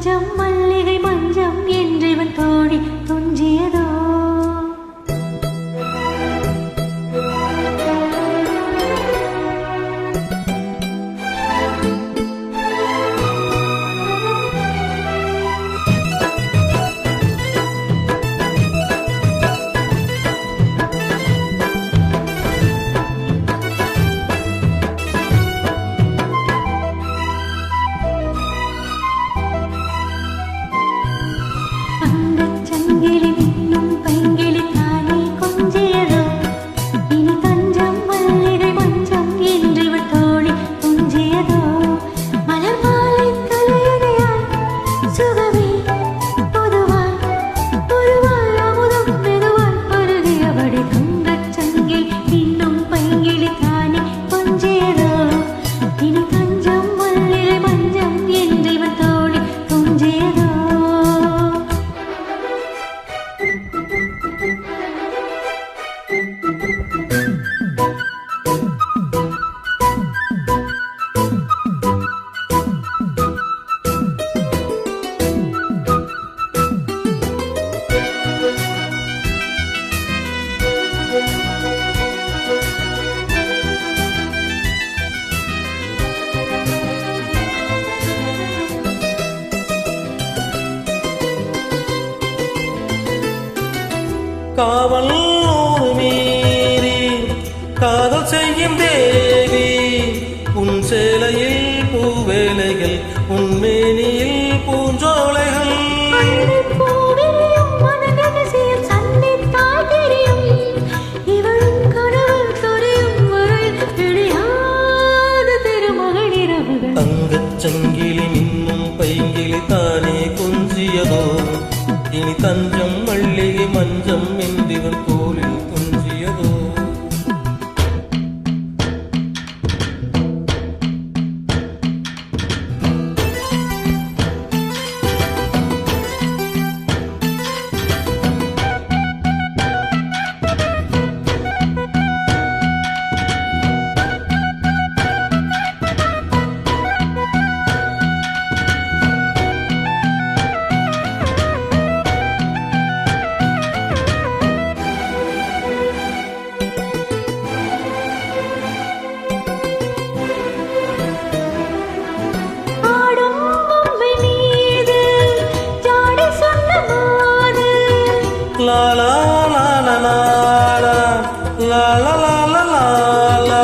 தஞ்சம் மல்லிகை மஞ்சம் என்றிவன் தோழி துஞ்சியதோ காவல் மீறி காதல் செய்யும் தேவி உன் சேலையில் பூவேலைகள் உன் மேனியில் பூஞ்சோலைகள் தங்கச் சங்கிலி மின்னும் பைங்கிலி தானே கொஞ்சியதோ இனி தஞ்சம் மல்லிகை மஞ்சம் என்றிவன் தோளில் துஞ்சியதோ la la la la la la la la la la la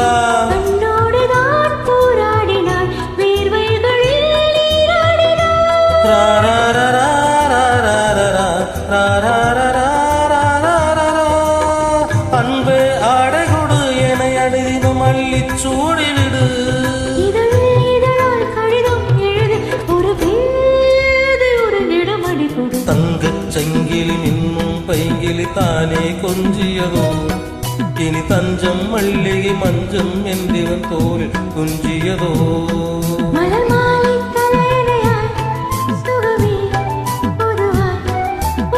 கண்ணோடுதான் போராடினாள் வேர்வைகளில் நீராடினாள் ra ra ra ra ra ra ra ra ra ra அன்பே ஆடை கொடு என அடிது மல்லிச் சூடிவிடு இதழால் கடிதம் எழுது ஒரு வேதி ஒரு இடமடி கொடு தங்கச் சங்கிலி மின்னும் பைங்கிலி தானே கொஞ்சியதோ இனி தஞ்சம் மல்லிகை மஞ்சம் என்றிவன் தோளில் துஞ்சியதோ மலர் மாலை தலையணையாய் சுகமே பொதுவாய்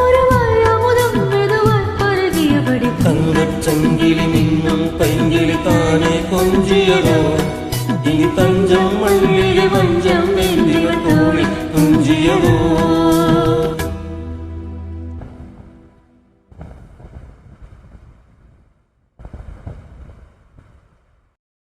ஒருவாய் அமுதம் மெதுவாய் பருகியபடி தங்கச் சங்கிலி மின்னும் பைங்கிலி தானே கொஞ்சியதோ இனி தஞ்சம் மல்லிகை மஞ்சம்